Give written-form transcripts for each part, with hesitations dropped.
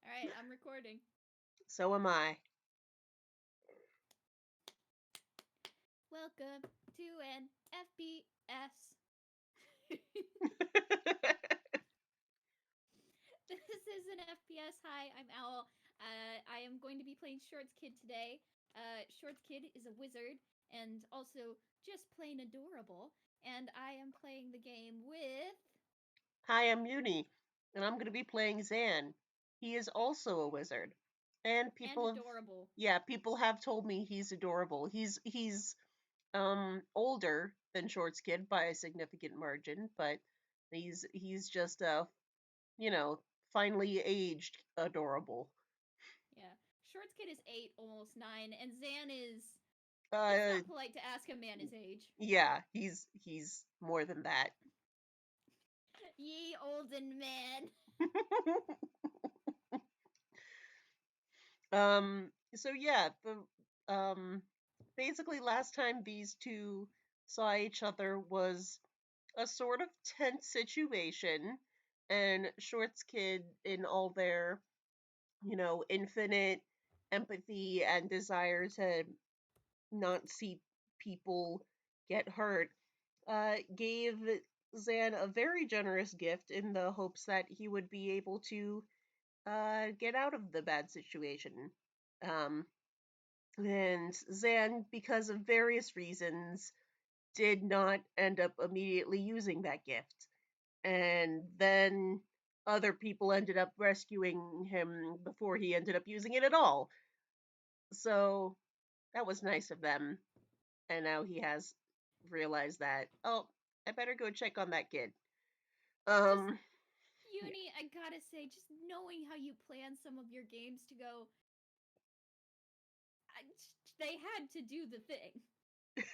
Alright, I'm recording. So am I. Welcome to an FPS. This is an FPS. Hi, I'm Owl. I am going to be playing Shorts Kid today. Shorts Kid is a wizard and also just plain adorable. And I am playing the game with. Hi, I'm Yuni, and I'm going to be playing Zan. He is also a wizard, and And adorable. people have told me he's adorable. He's older than Shorts Kid by a significant margin, but he's just finally aged adorable. Yeah. Shorts Kid is 8, almost 9, and Zan is. It's Uh, not polite to ask a man his age. yeah, he's more than that. Ye olden man. So yeah, the basically last time these two saw each other was a sort of tense situation, and Shorts Kid, in all their, infinite empathy and desire to not see people get hurt, gave Zan a very generous gift in the hopes that he would be able to get out of the bad situation. Um, and Zan, because of various reasons, did not end up immediately using that gift. And then other people ended up rescuing him before he ended up using it at all. So that was nice of them. And now he has realized that, oh, I better go check on that kid. Just Yeah. Uni, I gotta say, just knowing how you plan some of your games to go, they had to do the thing. Because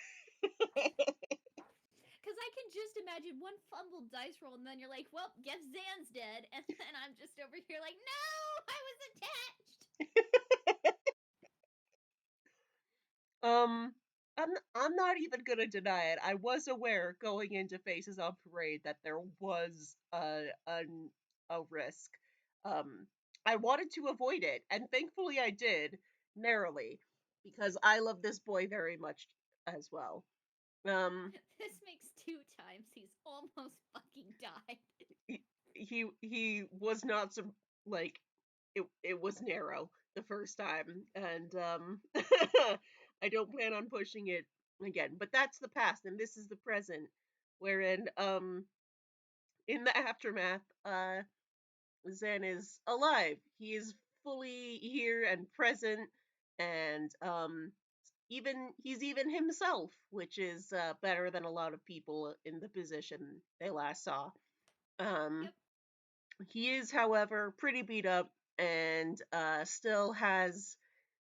I can just imagine one fumbled dice roll, and then you're like, well, guess Zan's dead. And then I'm just over here like, no, I was attached. Um, I'm not even gonna deny it. I was aware going into Faces on Parade that there was a risk. Um, I wanted to avoid it, and thankfully I did narrowly because I love this boy very much as well. Um, This makes 2 times he's almost fucking died. he was not some like it was narrow the first time, and I don't plan on pushing it again. But that's the past, and this is the present, wherein in the aftermath, Zen is alive. He is fully here and present, and he's even himself, which is better than a lot of people in the position they last saw. Um, Yep. he is, however, pretty beat up and still has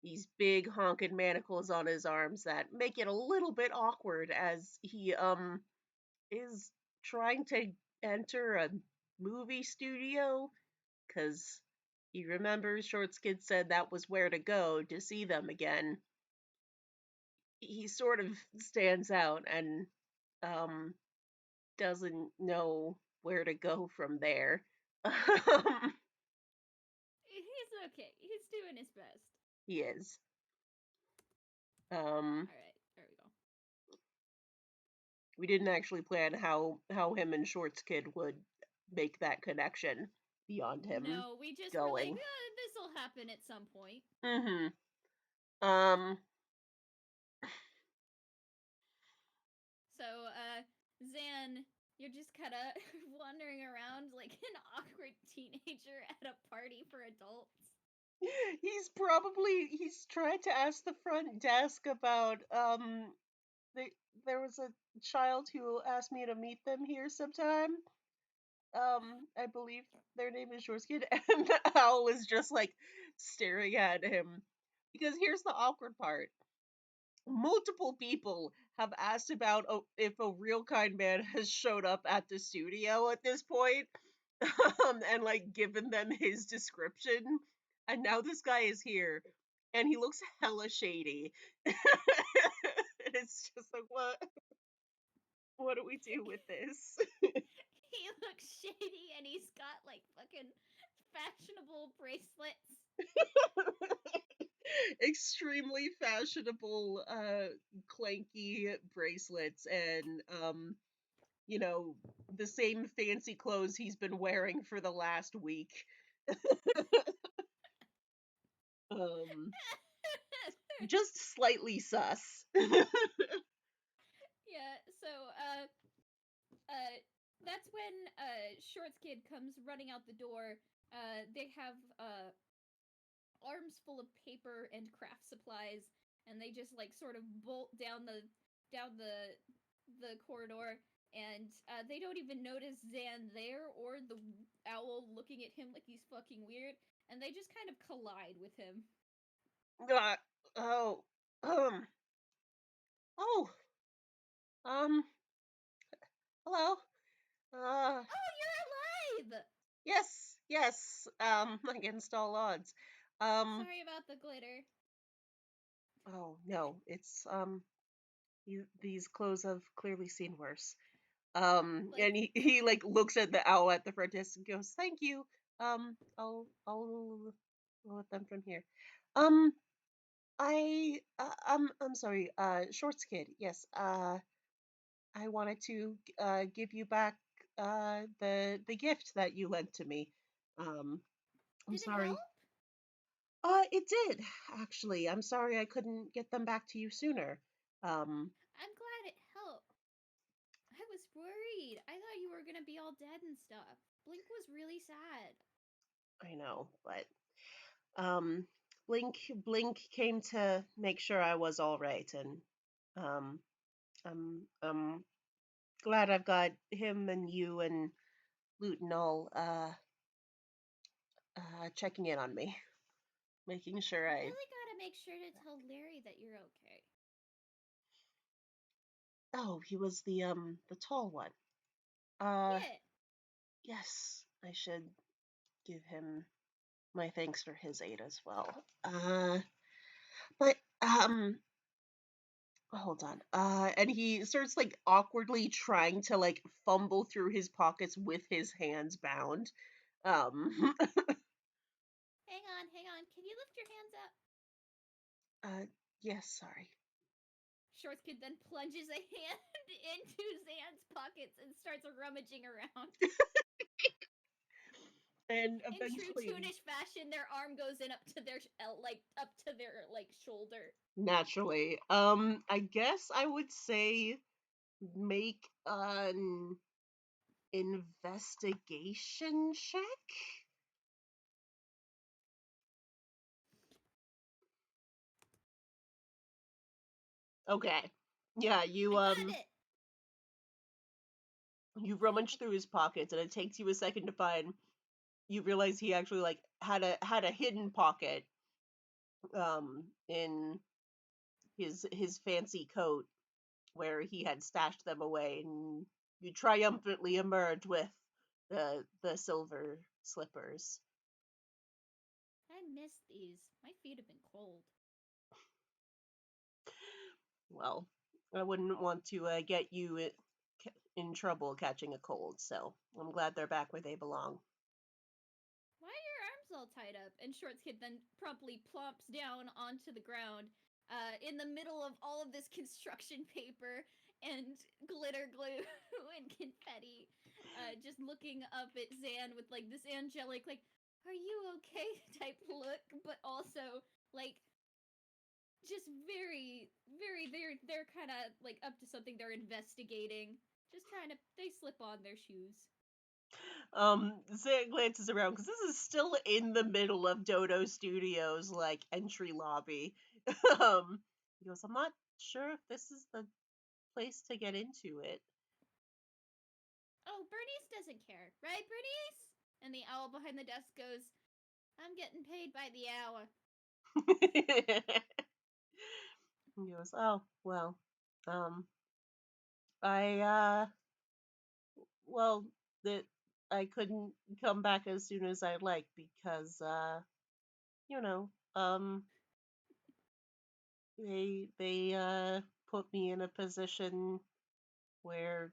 these big honking manacles on his arms that make it a little bit awkward as he is trying to enter a movie studio because he remembers Shorts Kid said that was where to go to see them again. He sort of stands out and um doesn't know where to go from there. He's okay. He's doing his best. He is. Um, Alright, there we go. we didn't actually plan how him and Shorts Kid would make that connection beyond him No, we just were like, going. this'll happen at some point. Mm-hmm. Um, So, Zan, you're just kind of wandering around like an awkward teenager at a party for adults. he's trying to ask the front desk about they, there was a child who asked me to meet them here sometime. I believe their name is Shorts Kid, and the owl is just like staring at him. Because here's the awkward part. Multiple people have asked about if a real kind man has showed up at the studio at this point, and like given them his description. And now this guy is here, and he looks hella shady. It's just like, what? What do we do with this? He looks fashionable bracelets. Extremely fashionable, clanky bracelets, and the same fancy clothes he's been wearing for the last week. Um, just slightly sus. Yeah, so that's when Shorts Kid comes running out the door. They have arms full of paper and craft supplies, and they just like sort of bolt down the corridor, and they don't even notice Zan there or the owl looking at him like he's fucking weird, and they just kind of collide with him. uh, oh, um, oh, um, hello. Oh, you're alive! Yes, yes, against all odds. Sorry about the glitter. Oh no, it's these clothes have clearly seen worse. Like, And he like looks at the owl at the front desk and goes, "Thank you. I'll let them from here. Um, I'm sorry. Shorts kid. Yes. I wanted to give you back the gift that you lent to me. Um, I'm did it help? sorry. It did actually. I'm sorry I couldn't get them back to you sooner. Um, I'm glad it helped. I was worried. I thought you were gonna be all dead and stuff. Blink was really sad. I know, but um, Blink came to make sure I was all right, and um, I'm glad I've got him and you and Luton all checking in on me, making sure You I. really gotta make sure to tell Larry that you're okay. Oh, he was the tall one. Uh, Yeah. yes, I should give him my thanks for his aid as well. But hold on. And he starts like awkwardly trying to like fumble through his pockets with his hands bound. Um, Hang on, hang on. Can you lift your hands up? uh, yes, sorry. Shorts Kid then plunges a hand into Zan's pockets and starts rummaging around. And In true eventually, Toonish fashion, their arm goes in up to their shoulder. naturally, I guess I would say make an investigation check. Okay. Yeah, I got it. you rummage through his pockets and it takes you a second to find you realize he actually like had a hidden pocket in his fancy coat where he had stashed them away, and you triumphantly emerge with the silver slippers. I missed these. My feet have been cold. Well, I wouldn't want to get you in trouble catching a cold, so I'm glad they're back where they belong. Why are your arms all tied up? And Shorts Kid then promptly plumps down onto the ground in the middle of all of this construction paper and glitter glue and confetti, just looking up at Zan with like this angelic, like, are you okay type look, but also like just they're kind of like up to something they're investigating, just trying to they slip on their shoes. Zan glances around because this is still in the middle of Dodo Studios, like entry lobby. He goes, I'm not sure if this is the place to get into it. Oh, Bernice doesn't care, right, Bernice? And the owl behind the desk goes, I'm getting paid by the hour. He goes, oh well, um, I well, that I couldn't come back as soon as I'd like because you know, they put me in a position where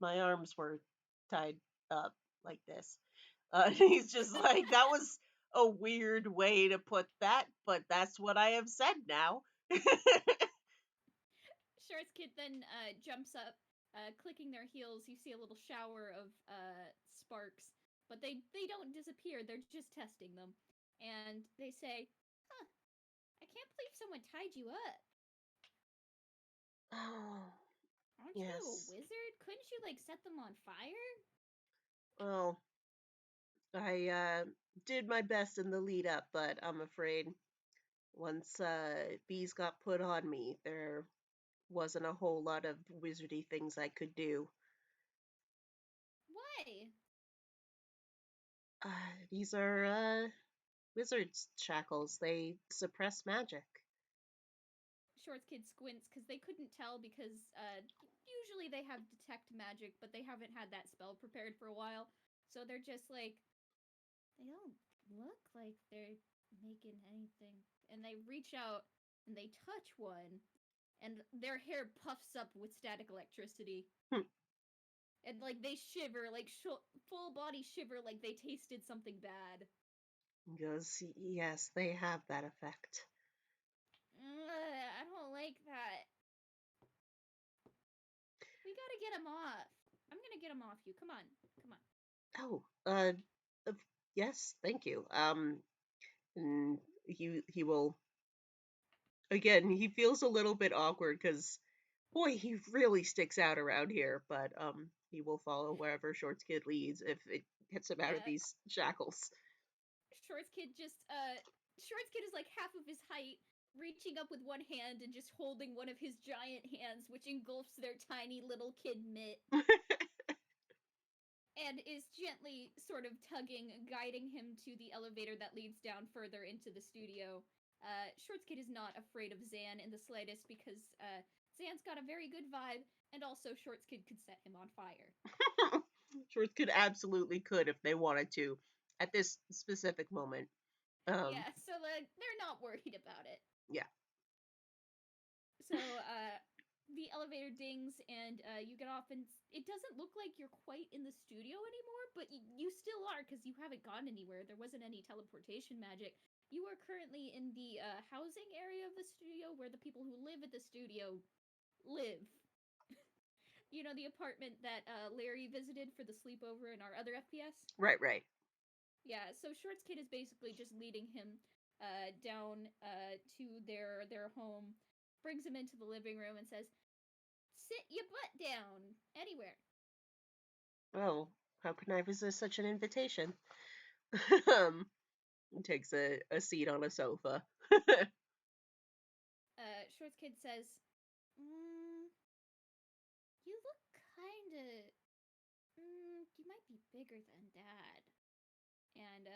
my arms were tied up like this. He's just like, that was a weird way to put that, but that's what I have said now. Shorts Kid then jumps up, clicking their heels. You see a little shower of sparks, but they don't disappear. They're just testing them, and they say, "Huh, I can't believe someone tied you up. Oh, Aren't you a yes. wizard? Couldn't you like set them on fire?" Well, I did my best in the lead up, but I'm afraid once bees got put on me, there wasn't a whole lot of wizardy things I could do. Why? These are wizard's shackles. They suppress magic. Shorts Kid squints because they couldn't tell because usually they have detect magic, but they haven't had that spell prepared for a while. So they're just like, they don't look like they're making anything. And they reach out and they touch one, and their hair puffs up with static electricity. Hmm. And like they shiver, like full body shiver, like they tasted something bad. Goes, yes, they have that effect. I don't like that. We gotta get him off. I'm gonna get him off you. Come on. Come on. Oh, uh, yes, thank you. And he will again. He feels a little bit awkward because boy, he really sticks out around here. But he will follow wherever Shorts Kid leads if it gets him out of Yeah, these shackles. Shorts Kid is like half of his height, reaching up with one hand and just holding one of his giant hands, which engulfs their tiny little kid mitt, and is gently sort of tugging, guiding him to the elevator that leads down further into the studio. Shorts Kid is not afraid of Zan in the slightest because Zan's got a very good vibe, and also Shorts Kid could set him on fire. Shorts Kid absolutely could if they wanted to at this specific moment. Um, Yeah, so they're not worried about it. yeah, So the elevator dings and you get off, and it doesn't look like you're quite in the studio anymore, but you still are because you haven't gone anywhere. There wasn't any teleportation magic. You are currently in the housing area of the studio where the people who live at the studio live. You know, the apartment that Larry visited for the sleepover in our other FPS? right, right. Yeah, so Shorts Kid is basically just leading him down to their home, brings him into the living room, and says, "Sit your butt down anywhere." Oh, how can I resist such an invitation? um, takes a seat on a sofa. Shorts Kid says, "You look kinda. You might be bigger than Dad." And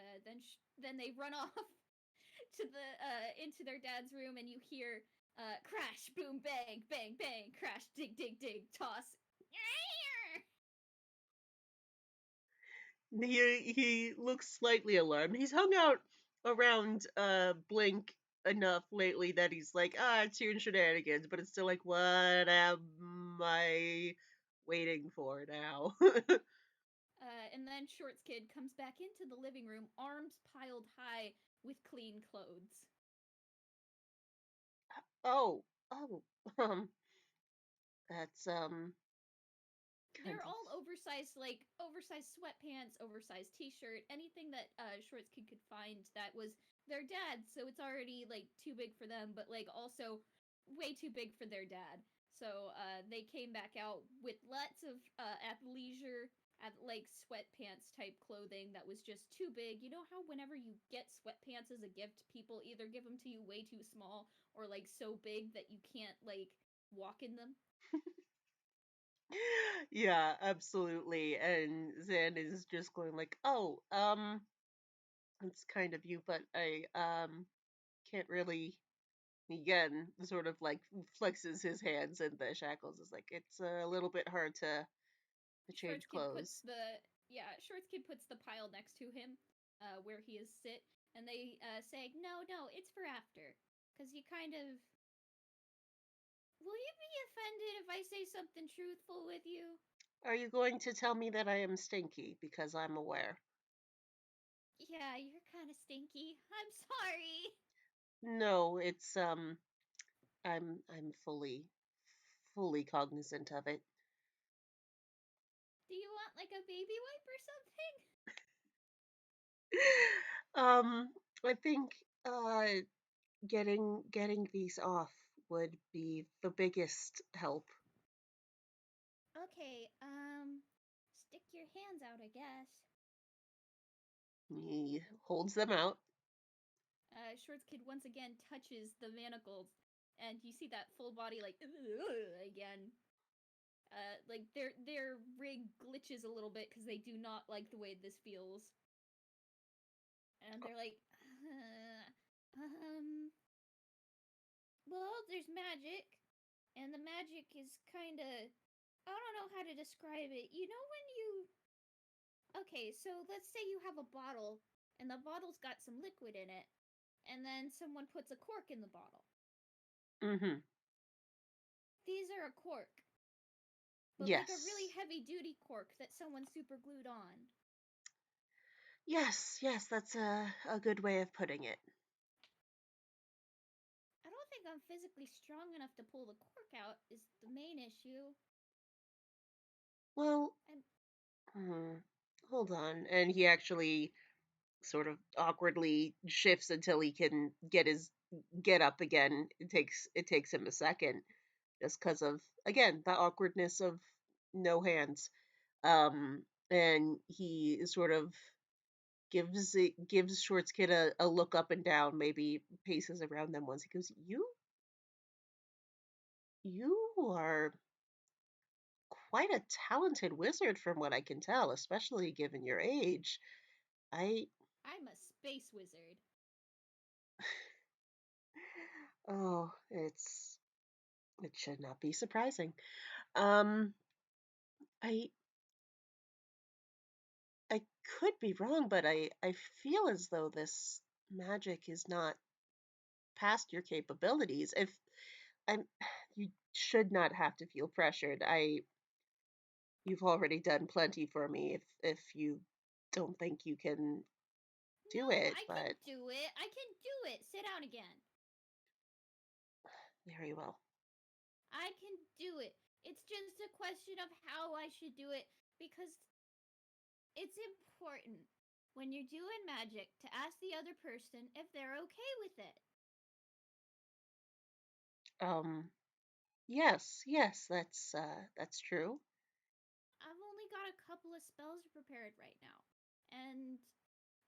then they run off to the into their dad's room, and you hear crash, boom, bang, bang, bang, crash, dig, dig, dig, toss. He looks slightly alarmed. He's hung out around Blink enough lately that he's like, it's your shenanigans, but it's still like, what am I waiting for now? And then Shorts Kid comes back into the living room, arms piled high with clean clothes. Oh, oh, um, that's kind They're of all oversized, like oversized sweatpants, oversized t-shirt, anything that Shorts Kid could find that was their dad. So it's already like too big for them, but like also way too big for their dad. So they came back out with lots of athleisure, like sweatpants type clothing that was just too big. You know how whenever you get sweatpants as a gift, people either give them to you way too small or like so big that you can't like walk in them. yeah, absolutely. And Zan is just going like, oh, it's kind of you, but I can't really again sort of like flexes his hands and the shackles is like it's a little bit hard to change Shorts Kid puts clothes. the Shorts Kid puts the pile next to him, where he is sit, and they say, "No, no, it's for after, because you kind of." Will you be offended if I say something truthful with you? Are you going to tell me that I am stinky because I'm aware? Yeah, you're kind of stinky. I'm sorry. No, it's I'm fully cognizant of it. Do you want like a baby wipe or something? um, I think getting these off would be the biggest help. Okay, stick your hands out, I guess. He holds them out. Shorts Kid once again touches the manacles, and you see that full body like again. Like their rig glitches a little bit because they do not like the way this feels, and they're like, well, there's magic, and the magic is kind of, I don't know how to describe it. You know when you, okay, so let's say you have a bottle, and the bottle's got some liquid in it, and then someone puts a cork in the bottle. Mm-hmm. These are a cork, but like a really Yes. heavy duty cork that someone super glued on. Yes, yes, that's a good way of putting it. I don't think I'm physically strong enough to pull the cork out, is the main issue. Well, And hmm, hold on. And he actually sort of awkwardly shifts until he can get up again. It takes him a second just because of again the awkwardness of no hands. And he sort of gives Shorts Kid a look up and down, maybe paces around them once. He goes, You are quite a talented wizard from what I can tell, especially given your age. I I'm a space wizard. oh, it should not be surprising. Um I I could be wrong, but I feel as though this magic is not past your capabilities. If I'm you should not have to feel pressured. You've already done plenty for me if you don't think you can do No, it, I can but do it. I can do it. Sit down again. very well. I can do it. It's just a question of how I should do it because it's important when you're doing magic to ask the other person if they're okay with it. Um yes, that's true. I've only got a couple of spells prepared right now, and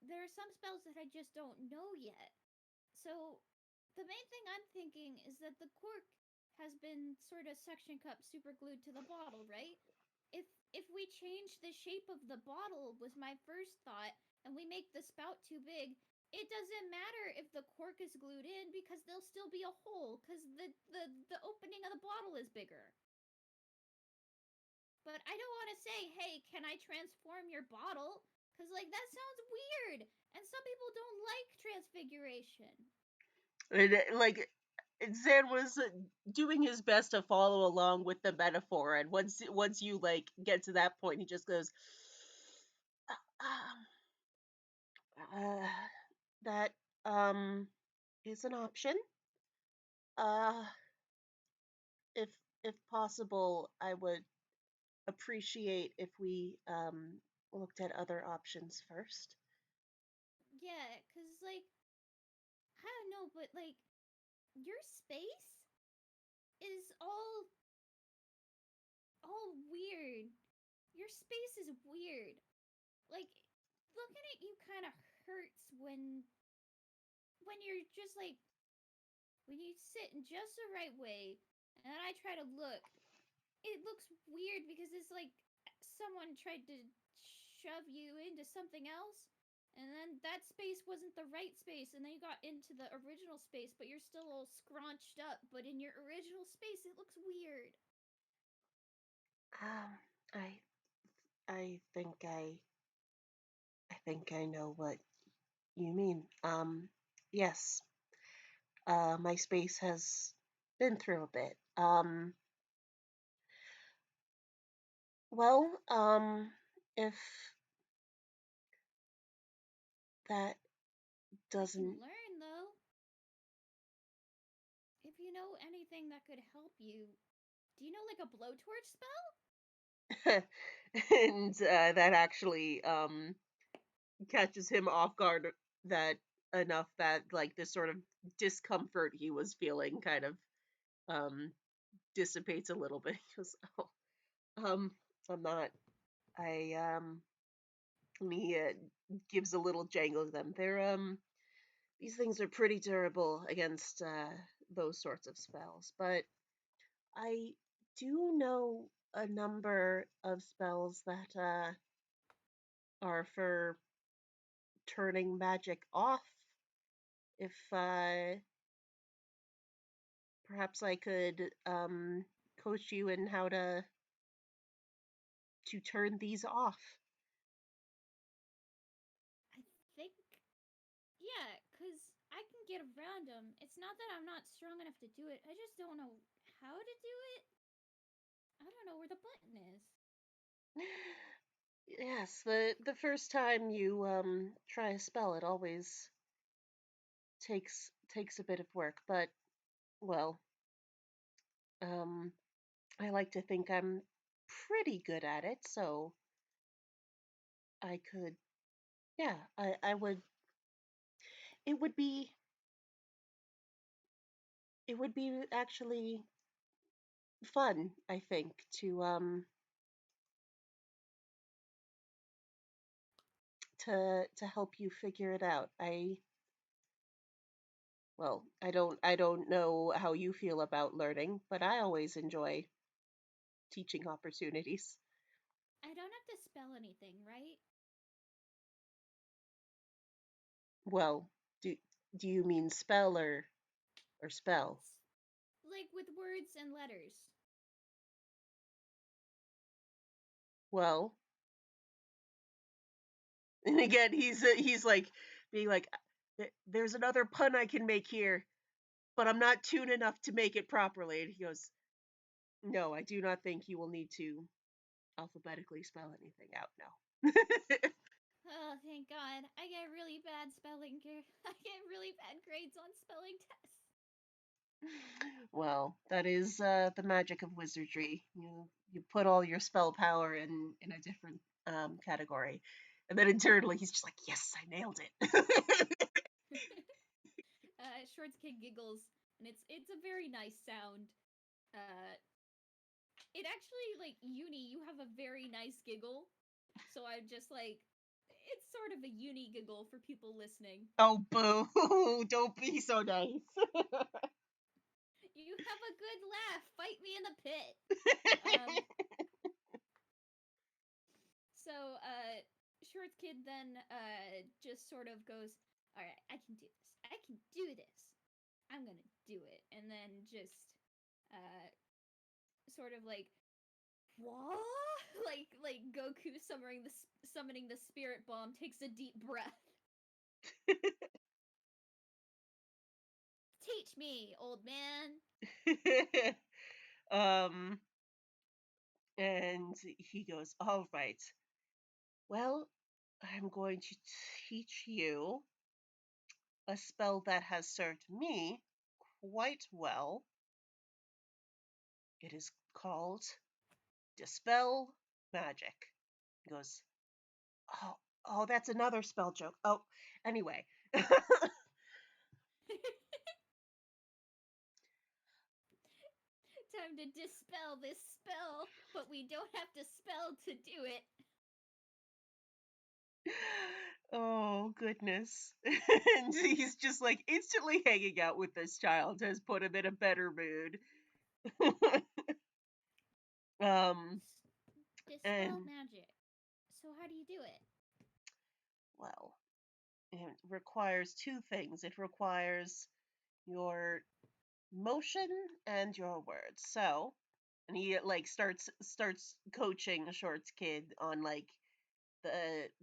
there are some spells that I just don't know yet. So, the main thing I'm thinking is that the cork has been sort of suction cup super glued to the bottle, right? If if we change the shape of the bottle was my first thought, and we make the spout too big, it doesn't matter if the cork is glued in because there'll still be a hole because the opening of the bottle is bigger. But I don't want to say, hey, can I transform your bottle? Because, like, that sounds weird. And some people don't like transfiguration. Like Zan was doing his best to follow along with the metaphor, and once you like get to that point, he just goes, "Uh, uh, "That um is an option. Uh, if if possible, I would appreciate if we looked at other options first." Yeah, because, like, I don't know, but, like, your space is all weird. Your space is weird. Like, looking at you kind of hurts when you're just like when you sit in just the right way, and then I try to look, it looks weird because it's like someone tried to shove you into something else, and then that space wasn't the right space, and then you got into the original space, but you're still all scrunched up, but in your original space it looks weird. Um, I I think I know what you mean. Yes, my space has been through a bit. Well, if that I can doesn't. learn though. If you know anything that could help you, do you know like a blowtorch spell? And that actually catches him off guard, that enough that like this sort of discomfort he was feeling kind of um dissipates a little bit. He goes, oh, um I'm not. I and he gives a little jangle to them. They're these things are pretty durable against those sorts of spells, but I do know a number of spells that are for turning magic off. If perhaps I could coach you in how to turn these off. I think, yeah, because I can get around them. It's not that I'm not strong enough to do it, I just don't know how to do it. I don't know where the button is. Yes, the first time you try a spell, it always takes a bit of work, but well, um, I like to think I'm pretty good at it, so I could, yeah, I would. It would be it would be actually fun, I think, to help you figure it out. I don't know how you feel about learning, but I always enjoy teaching opportunities. I don't have to spell anything, right? Well, do you mean spell or spell? Like with words and letters. Well, and again he's like being like, There's another pun I can make here, but I'm not tuned enough to make it properly." And he goes, "No, I do not think you will need to alphabetically spell anything out. No." Oh, thank God. I get really bad spelling. I get really bad grades on spelling tests. Well, that is the magic of wizardry. You put all your spell power in a different category, and then internally he's just like, "Yes, I nailed it." Shorts Kid giggles, and it's a very nice sound. Uh, it actually like Uni, you have a very nice giggle, so I'm just like, it's sort of a Uni giggle for people listening. Oh, boo! Don't be so nice. You have a good laugh. Fight me in the pit. Um, so Shorts Kid then just sort of goes, all right, I can do this. I can do this. I'm gonna do it, and then just uh sort of like what? Like Goku summoning the spirit bomb takes a deep breath. Teach me, old man. um, and he goes, "All right. Well, I'm going to teach you a spell that has served me quite well. It is called Dispel Magic." He goes, "Oh, oh, that's another spell joke. Oh, anyway." Time to dispel this spell, but we don't have to spell to do it. Oh, goodness. And he's just like instantly hanging out with this child has put him in a better mood. um, Dispel and magic. So how do you do it? well, it requires two things. It requires your motion and your words. So, and he like starts coaching Shorts Kid on like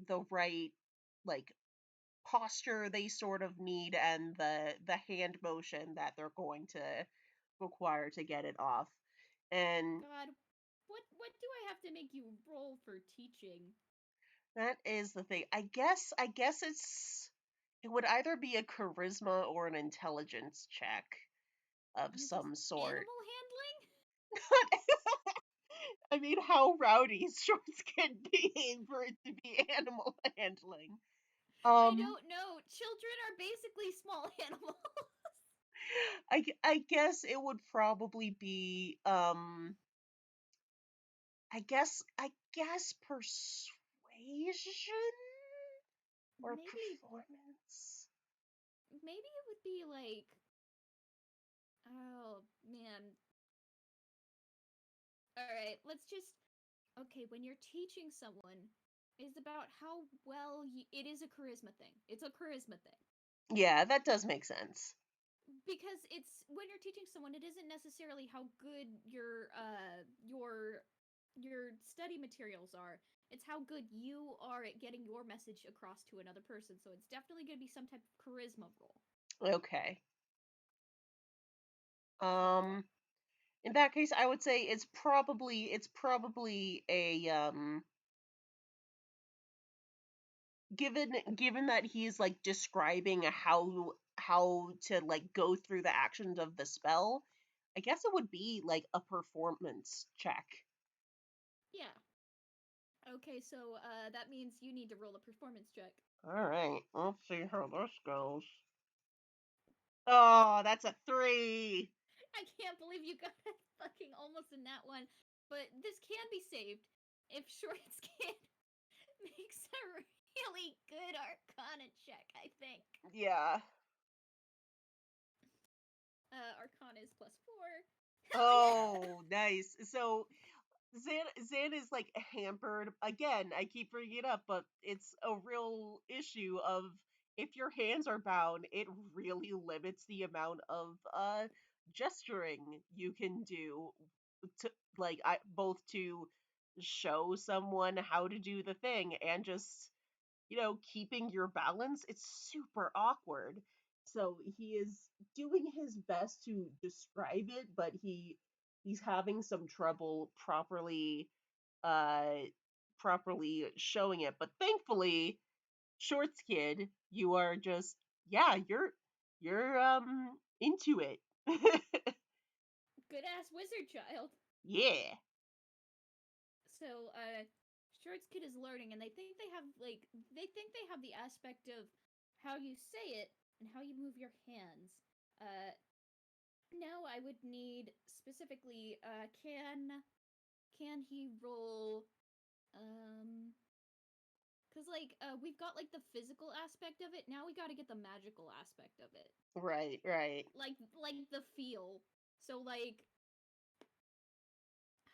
the right like posture they sort of need, and the hand motion that they're going to require to get it off. And God, what do I have to make you roll for teaching? that is the thing. I guess it's It would either be a charisma or an intelligence check of Does some sort. animal handling? I mean, how rowdy is Shorts Kid being for it to be animal handling? I don't know. Children are basically small animals. I guess it would probably be I guess persuasion or maybe performance. maybe it would be like, oh man. All right, let's just okay, when you're teaching someone, it's about how well it is a charisma thing. It's a charisma thing. Yeah, that does make sense. Because it's when you're teaching someone, it isn't necessarily how good your study materials are. It's how good you are at getting your message across to another person. So it's definitely going to be some type of charisma role. Okay. So In that case, I would say it's probably a given that he's like describing how to like go through the actions of the spell. I guess it would be like a performance check. yeah. Okay, so that means you need to roll a performance check. All right, let's see how this goes. Oh, that's a 3. I can't believe you got it fucking almost in that one. But this can be saved if Shorts Kid makes a really good Arcana check, I think. Yeah. Arcana is +4. Hell yeah! Oh, nice. So Zan is like hampered again. I keep bringing it up, but it's a real issue of if your hands are bound, it really limits the amount of gesturing you can do to both to show someone how to do the thing and just keeping your balance. It's super awkward. So he is doing his best to describe it, but he's having some trouble uh properly showing it. But thankfully, Shorts Kid, you are just yeah, you're into it. Good ass wizard child. Yeah. So, Shorts Kid is learning, and they think they have the aspect of how you say it and how you move your hands. Uh, Now I would need specifically, can he roll, cause we've got like the physical aspect of it. Now we got to get the magical aspect of it, Right, right. like the feel. So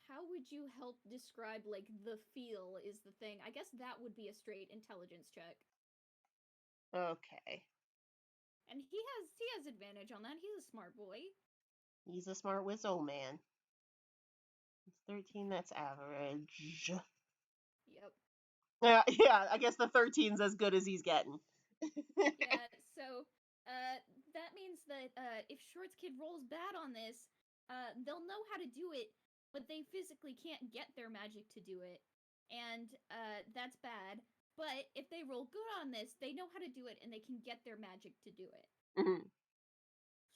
how would you help describe like the feel is the thing? I guess that would be a straight intelligence check. Okay. And he has advantage on that. He's a smart boy. He's a smart wizzo man. It's 13, that's average. Yep. Yeah, I guess the 13's as good as he's getting. Yeah, so that means that if Shorts Kid rolls bad on this, they'll know how to do it, but they physically can't get their magic to do it. And that's bad. But if they roll good on this, they know how to do it and they can get their magic to do it. Mhm.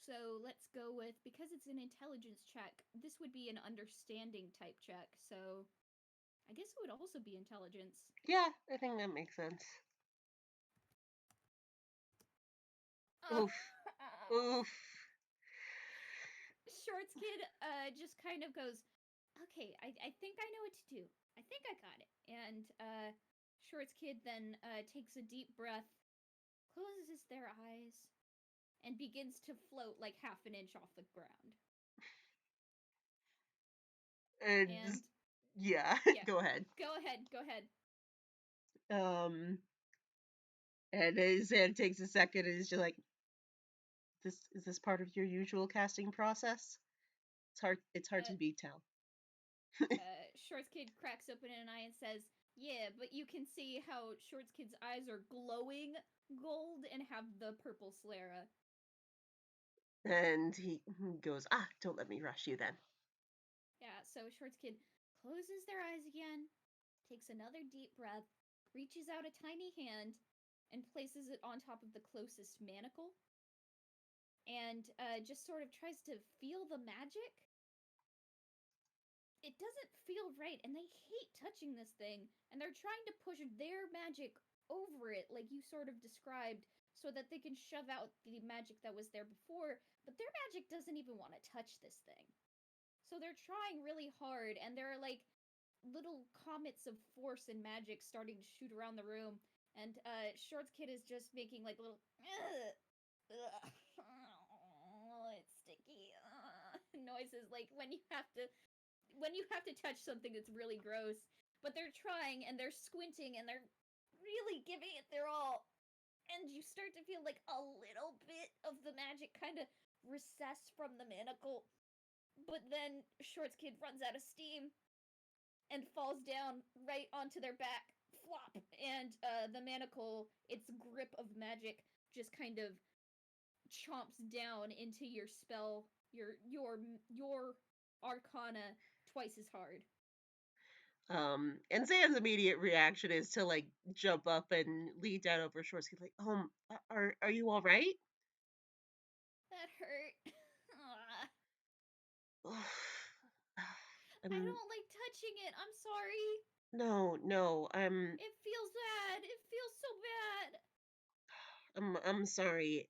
So let's go with, because it's an intelligence check, this would be an understanding type check. So I guess it would also be intelligence. Yeah, I think that makes sense. Oh. Oof. Oof. Shorts Kid just kind of goes, okay, I think I know what to do. I think I got it. And Shorts Kid then takes a deep breath, closes their eyes, and begins to float like half an inch off the ground. And And yeah, yeah, go ahead. go ahead, go ahead. Um, and his hand takes a second and is just like, "This is this part of your usual casting process?" It's hard. It's hard to Uh, be tell. Shorts Kid cracks open an eye and says, "Yeah, but you can see how Shorts Kid's eyes are glowing gold and have the purple sclera." And he goes, "Ah, don't let me rush you then." Yeah, so Shorts Kid closes their eyes again, takes another deep breath, reaches out a tiny hand, and places it on top of the closest manacle and just sort of tries to feel the magic. It doesn't feel right, and they hate touching this thing, and they're trying to push their magic over it, like you sort of described, so that they can shove out the magic that was there before, but their magic doesn't even want to touch this thing. So they're trying really hard, and there are like little comets of force and magic starting to shoot around the room, and Shorts Kid is just making like little it's sticky noises, like when you have to touch something that's really gross. But they're trying and they're squinting and they're really giving it their all, and you start to feel like a little bit of the magic kind of recess from the manacle. But then Shorts Kid runs out of steam and falls down right onto their back. Flop! And the manacle, its grip of magic, just kind of chomps down into your spell, your arcana twice as hard. And Zan's immediate reaction is to like jump up and lean down over Shorsky, like, are you all right? That hurt. I I'm don't like touching it. I'm sorry. no, It feels bad. It feels so bad. I'm sorry.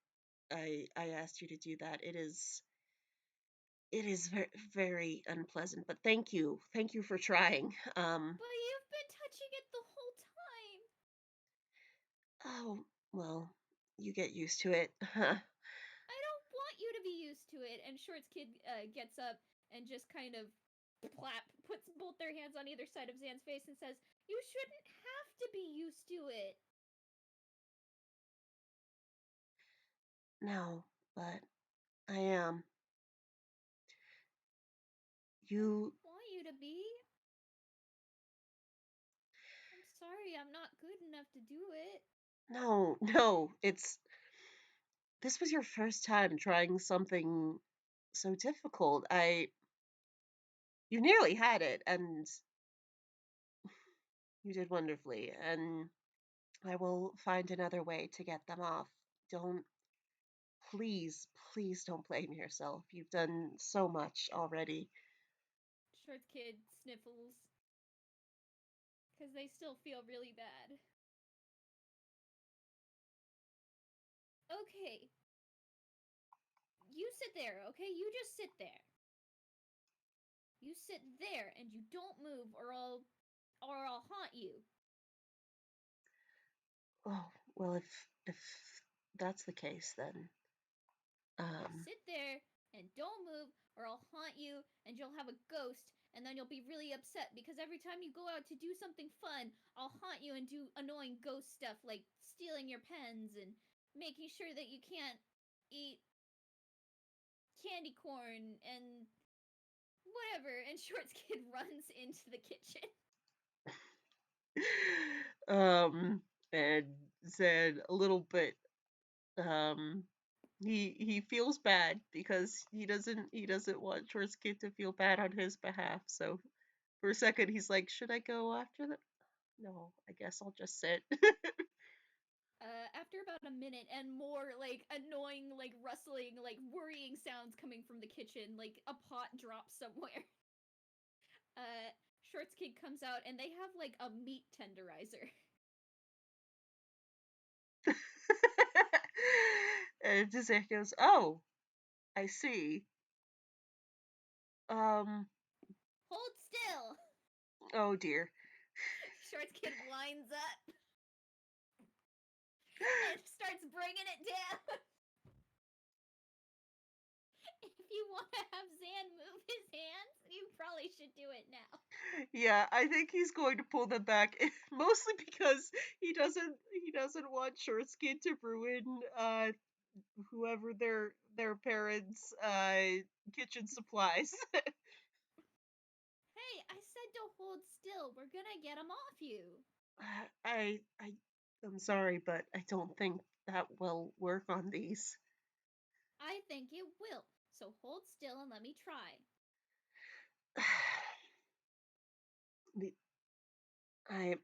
I asked you to do that. It is very, very unpleasant, but thank you for trying. But you've been touching it the whole time. Oh, well, you get used to it. I don't want you to be used to it. And Shorts Kid gets up and just kind of puts both their hands on either side of Zan's face and says, "You shouldn't have to be used to it." No, but I am. You I want you to be. I'm sorry, I'm not good enough to do it. no, this was your first time trying something so difficult. You nearly had it, and you did wonderfully, and I will find another way to get them off. Don't, please don't blame yourself. You've done so much already. Shorts Kid sniffles because they still feel really bad. Okay, you sit there, okay? You just sit there. You sit there and you don't move or I'll haunt you. Oh, well, if that's the case, then Sit there and don't move or I'll haunt you and you'll have a ghost and then you'll be really upset because every time you go out to do something fun, I'll haunt you and do annoying ghost stuff like stealing your pens and making sure that you can't eat candy corn and whatever. And Shorts Kid runs into the kitchen. um and said a little bit um he feels bad because he doesn't want Chorsky to feel bad on his behalf. So for a second he's like, should I go after them? No, I guess I'll just sit. After about a minute and more like annoying, like rustling, like worrying sounds coming from the kitchen, like a pot drops somewhere. Uh, Shorts Kid comes out and they have like a meat tenderizer. And Dizek goes, oh, I see. Um, Hold still! oh dear. Shorts Kid winds up and starts bringing it down. If you want to have Zan move his hands, you probably should do it now. Yeah, I think he's going to pull them back, mostly because he doesn't want Shortskin to ruin whoever their parents kitchen supplies. Hey, I said to hold still. We're gonna get him off you. I'm sorry, but I don't think that will work on these. I think it will. So hold still and let me try. The- I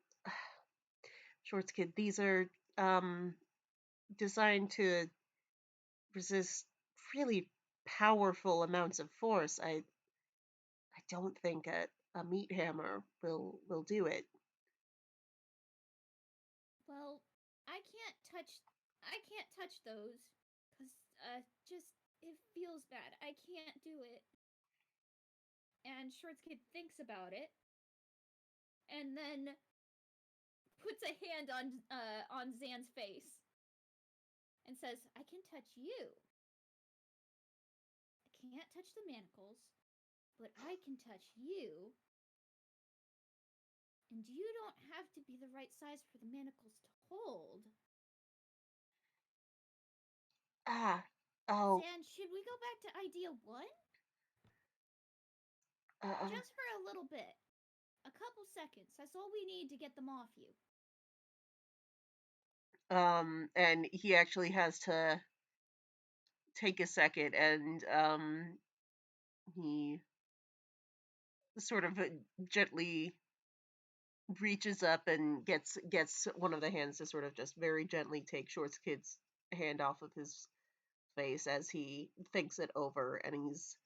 Shorts kid, these are um, designed to resist really powerful amounts of force. I don't think a meat hammer will do it. Well, I can't touch those cuz just it feels bad. I can't do it. And Shorts Kid thinks about it and then puts a hand on Zan's face and says, "I can touch you. I can't touch the manacles, but I can touch you. And you don't have to be the right size for the manacles to hold." Ah, oh, Zan, should we go back to idea 1? uh, Just for a little bit. A couple seconds. That's all we need to get them off you. and he actually has to take a second, and he sort of gently reaches up and gets one of the hands to sort of just very gently take Shorts Kid's hand off of his face as he thinks it over, and he's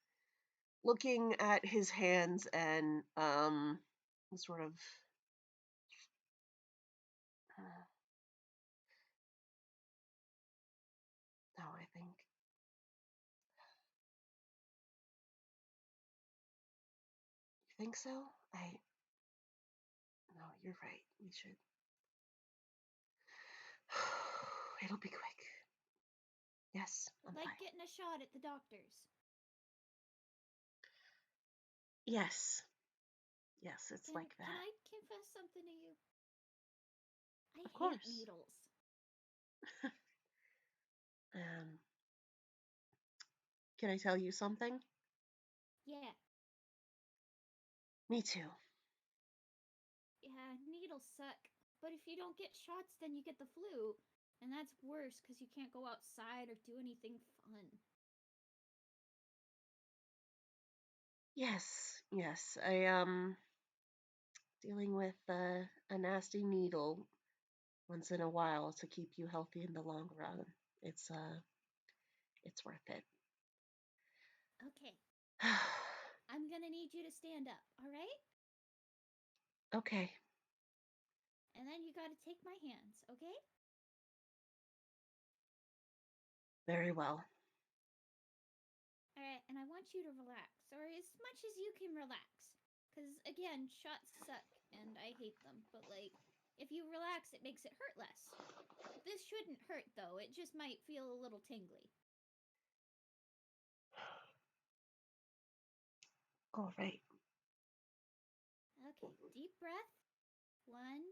looking at his hands and sort of no, I think so. I No, you're right. We should. It'll be quick. Yes, I'm Like fine. getting a shot at the doctors. Yes, yes, it's like Can that. I confess something to you? I Of hate course. needles. Um, can I tell you something? Yeah. Me too. Yeah, needles suck. But if you don't get shots, then you get the flu. And that's worse because you can't go outside or do anything fun. Yes, yes. I dealing with a nasty needle once in a while to keep you healthy in the long run. It's uh it's worth it. Okay. I'm gonna need you to stand up, alright? Okay, And then you gotta take my hands, okay? very well. Alright, and I want you to relax, or as much as you can relax. Because, again, shots suck, and I hate them. But, like, if you relax, it makes it hurt less. This shouldn't hurt, though. It just might feel a little tingly. All right. Okay, deep breath. 1,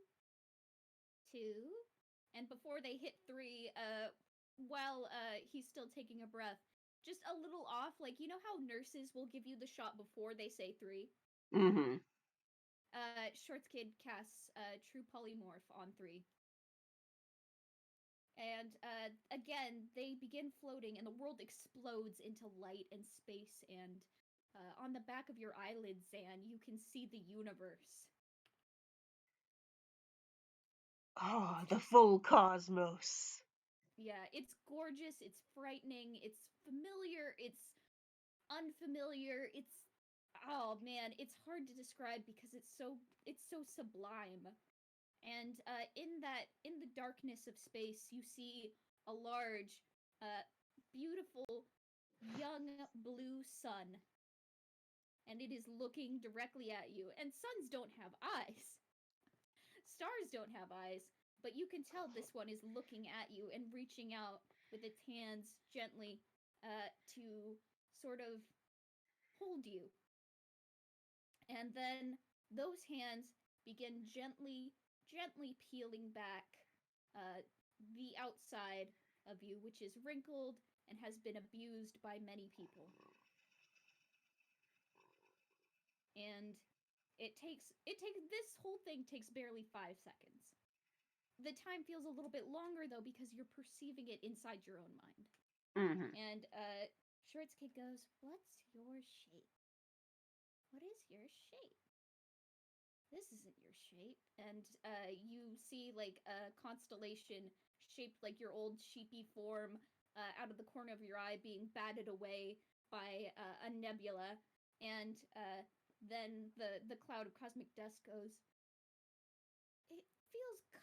2. And before they hit 3, while he's still taking a breath, just a little off. Like, you know how nurses will give you the shot before they say 3? Mm-hmm. Shorts Kid casts True Polymorph on 3. And again, they begin floating, and the world explodes into light and space. And on the back of your eyelids, Zan, you can see the universe. Oh, It's the just, full cosmos. yeah, it's gorgeous, it's frightening, it's familiar, it's unfamiliar, it's, oh man, it's hard to describe because it's so sublime. And in the darkness of space, you see a large, uh, beautiful, young blue sun, and it is looking directly at you. And suns don't have eyes, stars don't have eyes, but you can tell this one is looking at you and reaching out with its hands gently to sort of hold you. And then those hands begin gently peeling back uh, the outside of you, which is wrinkled and has been abused by many people. And it takes this whole thing takes barely 5 seconds. The time feels a little bit longer though because you're perceiving it inside your own mind. Mm-hmm. And Shorts Kid goes, "What's your shape? What is your shape?" this isn't your shape. And you see like a constellation shaped like your old sheepy form out of the corner of your eye being batted away by a nebula. And then the cloud of cosmic dust goes, it feels kind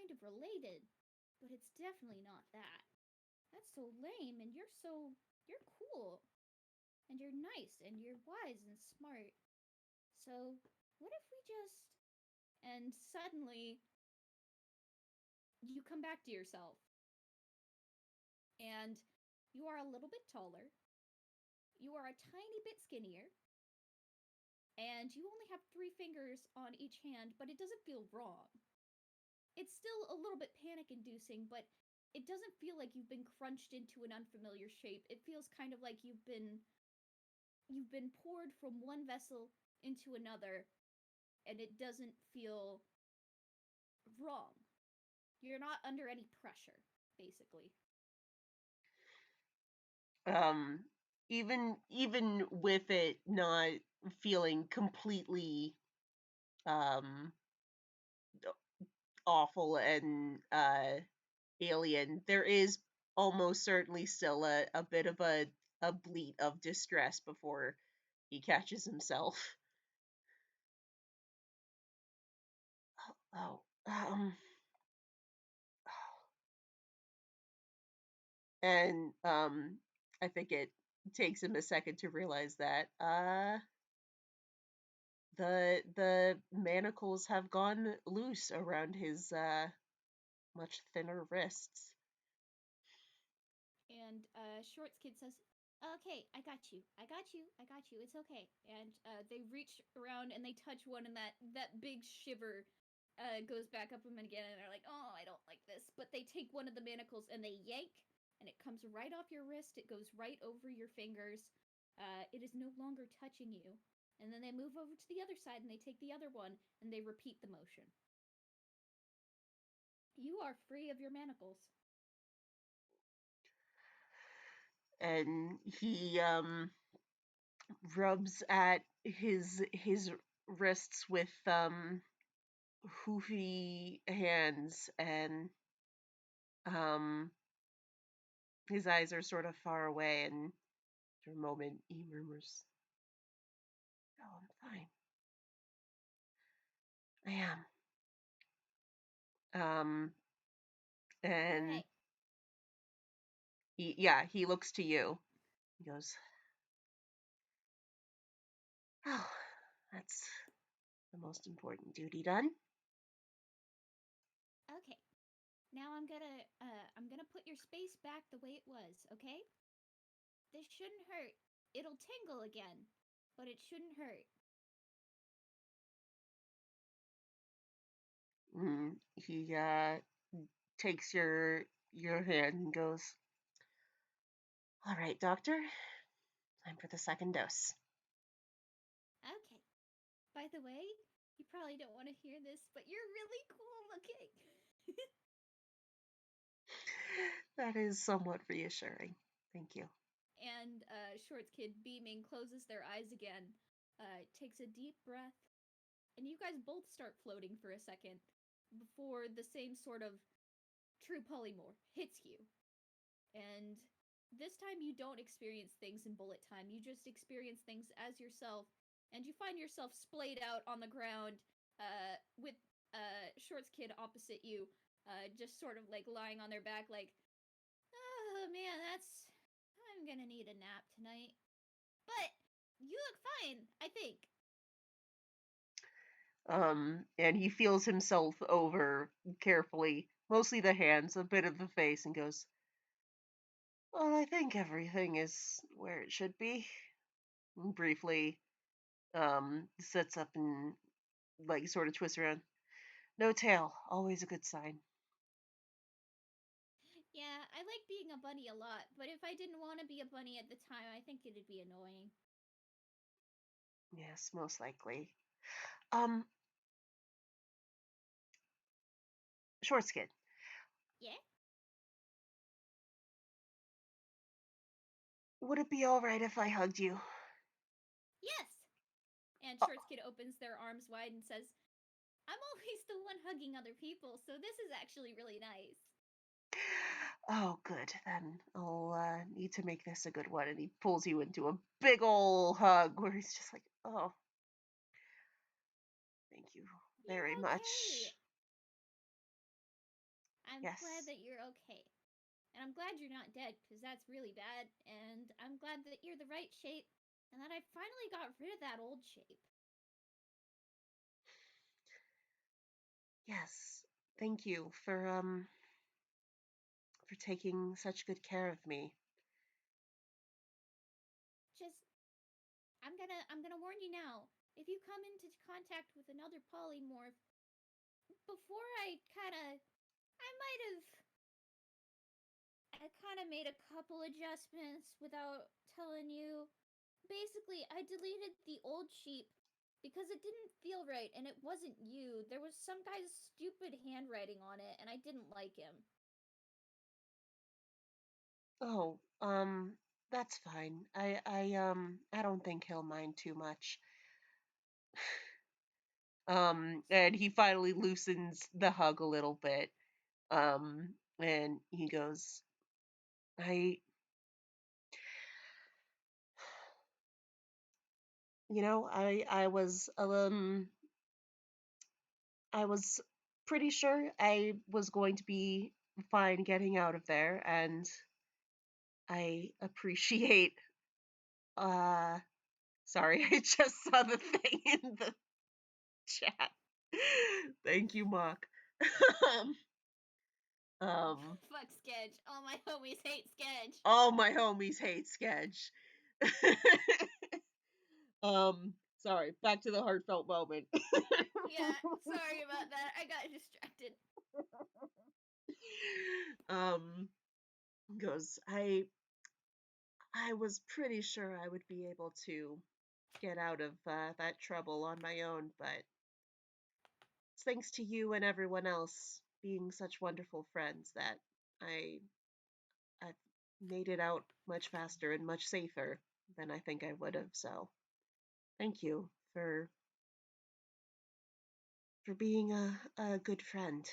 of related, but it's definitely not that. That's so lame, and you're cool, and you're nice, and you're wise and smart. So, what if we just. And suddenly, you come back to yourself, and you are a little bit taller, you are a tiny bit skinnier, and you only have 3 fingers on each hand, but it doesn't feel wrong. It's still a little bit panic inducing, but it doesn't feel like you've been crunched into an unfamiliar shape. It feels kind of like you've been poured from one vessel into another, and it doesn't feel wrong. You're not under any pressure, basically. Um, even with it not feeling completely um awful and alien, there is almost certainly still a bit of a bleat of distress before he catches himself. Oh, and I think it takes him a second to realize that the manacles have gone loose around his much thinner wrists. And Shorts Kid says, "Okay, I got you. I got you. I got you. It's okay." And they reach around and they touch one, and that big shiver goes back up them again, and they're like, "Oh, I don't like this." But they take one of the manacles and they yank, and it comes right off your wrist. It goes right over your fingers. It is no longer touching you. And then they move over to the other side and they take the other one and they repeat the motion. You are free of your manacles. And he rubs at his wrists with hoofy hands, and um his eyes are sort of far away, and for a moment he murmurs, "Oh, I'm fine. I am." All And right. he looks to you. He goes, "Oh, that's the most important duty done." Okay. Now I'm gonna put your space back the way it was, okay? This shouldn't hurt. It'll tingle again, but it shouldn't hurt. He takes your hand and goes, "All right, doctor, time for the second dose." Okay. By the way, you probably don't want to hear this, but you're really cool looking. That is somewhat reassuring. Thank you. And Shorts Kid, beaming, closes their eyes again, takes a deep breath, and you guys both start floating for a second before the same sort of true polymorph hits you. And this time you don't experience things in bullet time. You just experience things as yourself, and you find yourself splayed out on the ground with Shorts Kid opposite you, just sort of like lying on their back, like, oh man, that's. I'm gonna need a nap tonight. But you look fine, I think. And he feels himself over carefully, mostly the hands, a bit of the face, and goes, "Well, I think everything is where it should be." And briefly, sits up and like sort of twists around. "No tail, always a good sign." Yeah, I like being a bunny a lot, but if I didn't want to be a bunny at the time, I think it'd be annoying. Yes, most likely. Um, Short skin. Yeah? Would it be all right if I hugged you? Yes! And Oh, Shorts Kid opens their arms wide and says, I'm always the one hugging other people, so this is actually really nice. oh, good. Then I'll need to make this a good one. And he pulls you into a big ol' hug where he's just like, oh, thank you You're very okay. much. I'm Yes. glad that you're okay. And I'm glad you're not dead, because that's really bad. And I'm glad that you're the right shape, and that I finally got rid of that old shape. Yes. Thank you for taking such good care of me. Just I'm gonna warn you now. If you come into contact with another polymorph, before I kind of made a couple adjustments without telling you. Basically, I deleted the old sheep because it didn't feel right and it wasn't you. There was some guy's stupid handwriting on it and I didn't like him. Oh, that's fine. I don't think he'll mind too much. And he finally loosens the hug a little bit. And he goes, I, I was pretty sure I was going to be fine getting out of there, and I appreciate, uh, sorry, I just saw the thing in the chat. Thank you, Mock. um, Fuck Sketch. All my homies hate Sketch. all my homies hate Sketch. Sorry, back to the heartfelt moment. Yeah, sorry about that. I got distracted. um, goes, I was pretty sure I would be able to get out of that trouble on my own, but it's thanks to you and everyone else being such wonderful friends that I I've made it out much faster and much safer than I think I would have. So thank you for being a good friend.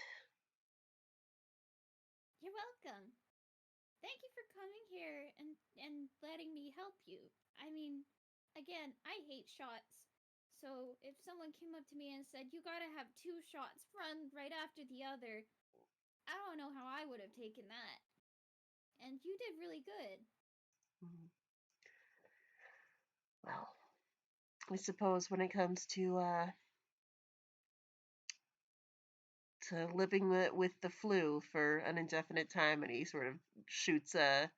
You're welcome. Thank you for coming here and letting me help you. I mean, again, I hate shots. So if someone came up to me and said, "You gotta have two shots, run right after the other," I don't know how I would have taken that. And you did really good. Mhm. Well, I suppose when it comes to living with the flu for an indefinite time, and he sort of shoots a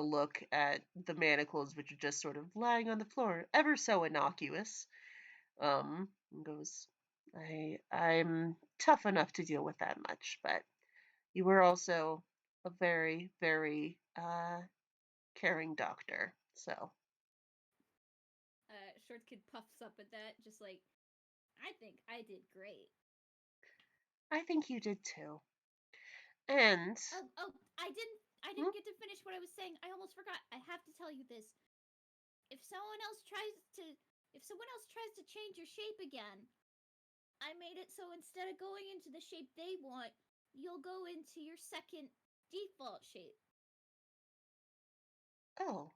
look at the manacles, which are just sort of lying on the floor, ever so innocuous. And goes, I'm tough enough to deal with that much, but you were also a very, very caring doctor. So Short Kid puffs up at that, just like, I think I did great. I think you did too. And Oh, I hmm? didn't get to finish what I was saying. I almost forgot. I have to tell you this. If someone else tries to, if someone else tries to change your shape again, I made it so instead of going into the shape they want, you'll go into your second default shape. Oh,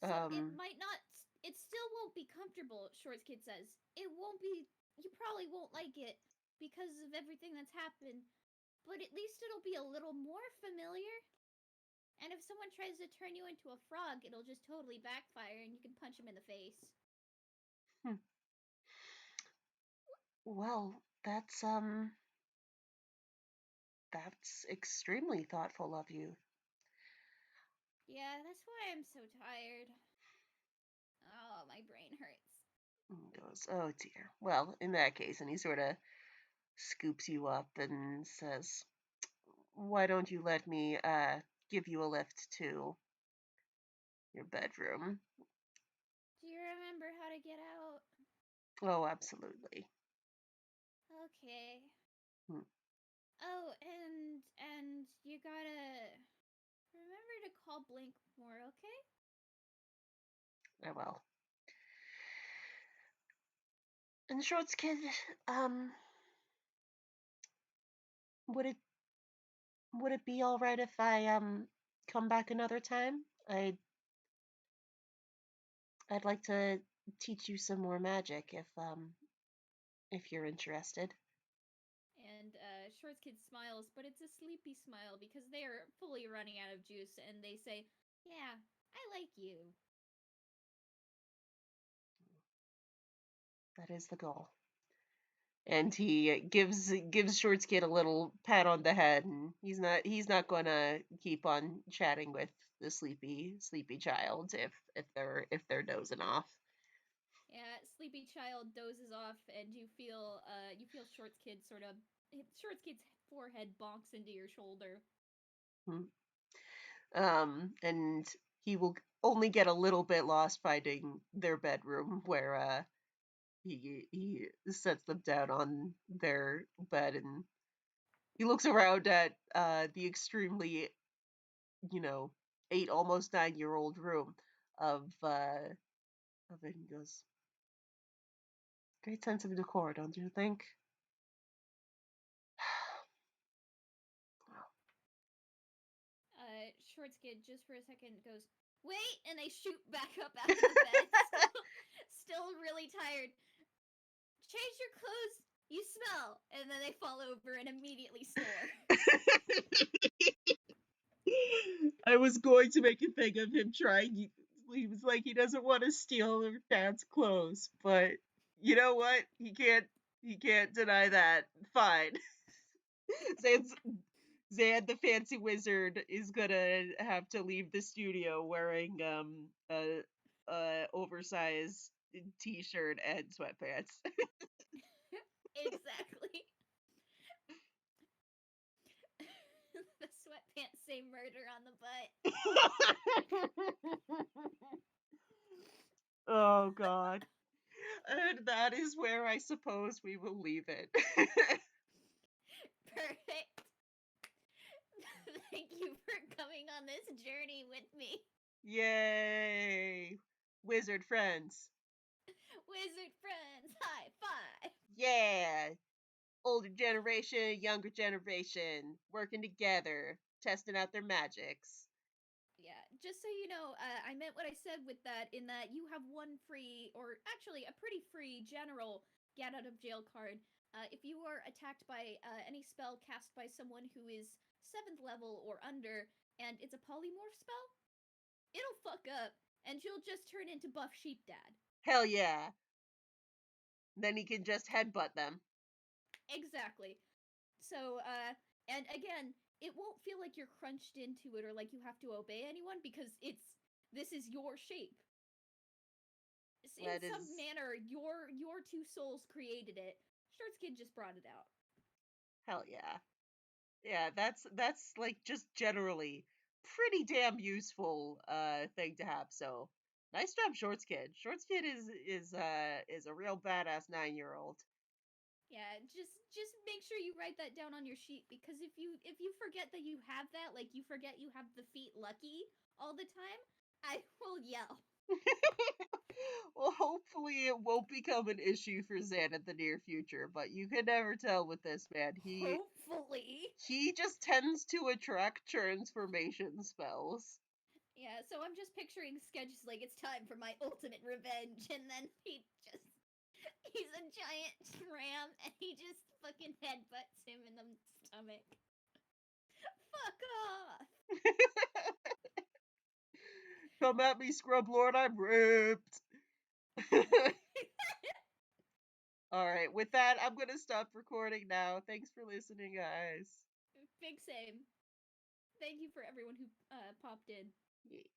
So it um, might not, it still won't be comfortable, Shorts Kid says. It won't be, you probably won't like it because of everything that's happened, but at least it'll be a little more familiar. And if someone tries to turn you into a frog, it'll just totally backfire and you can punch them in the face. hmm. Well, that's extremely thoughtful of you. Yeah, that's why I'm so tired. Oh, my brain hurts. And goes, oh dear. Well, in that case, and he sort of scoops you up and says, why don't you let me give you a lift to your bedroom? Do you remember how to get out? Oh, absolutely. Okay. Hmm. Oh, and you gotta remember to call Blink more, okay? I will. And Shorts Kid, would it be all right if I come back another time? I'd like to teach you some more magic if you're interested. And Shorts Kid smiles, but it's a sleepy smile because they are fully running out of juice, and they say, "Yeah, I like you." That is the goal. And he gives Shorts Kid a little pat on the head, and he's not gonna keep on chatting with the sleepy child if they're dozing off. Yeah, sleepy child dozes off, and you feel Shorts Kid's forehead bonks into your shoulder. Hmm. And he will only get a little bit lost finding their bedroom where he sets them down on their bed, and he looks around at the extremely, you know, 8 almost 9-year-old room of it, and goes, great sense of decor, don't you think? Shorts Kid just for a second goes, "Wait!" and they shoot back up out of the bed, still really tired. "Change your clothes. You smell." And then they fall over and immediately snore. I was going to make a thing of him trying. He was like he doesn't want to steal their dad's clothes, but you know what? He can't deny that. Fine. Zan's, Zan, the fancy wizard, is gonna have to leave the studio wearing a oversized t-shirt and sweatpants. Exactly. The sweatpants say murder on the butt. Oh God. And that is where I suppose we will leave it. Perfect. Thank you for coming on this journey with me. Yay! Wizard friends. Wizard friends, high five. Yeah! Older generation, younger generation, working together, testing out their magics. Yeah, just so you know, I meant what I said with that in that you have one free, or actually a pretty free general get out of jail card. If you are attacked by any spell cast by someone who is 7th level or under, and it's a polymorph spell, it'll fuck up, and you'll just turn into Buff Sheep Dad. Hell yeah! Then he can just headbutt them. Exactly. So, and again, it won't feel like you're crunched into it or like you have to obey anyone because this is your shape. In That is some manner, your two souls created it. Shorts Kid just brought it out. hell yeah. Yeah, that's like just generally pretty damn useful thing to have. So nice job, Shorts Kid. Shorts Kid is a real badass 9-year-old. Yeah, just make sure you write that down on your sheet because if you forget that you have that, like you forget you have the feet lucky all the time, I will yell. Well, hopefully it won't become an issue for Zan in the near future, but you can never tell with this man. Hopefully. He just tends to attract transformation spells. Yeah, so I'm just picturing Sketch like it's time for my ultimate revenge, and then he's a giant ram and he just fucking headbutts him in the stomach. Fuck off! Come at me, Scrub Lord, I'm ripped. All right, with that, I'm going to stop recording now. Thanks for listening, guys. Big same. Thank you for everyone who popped in. Yeah.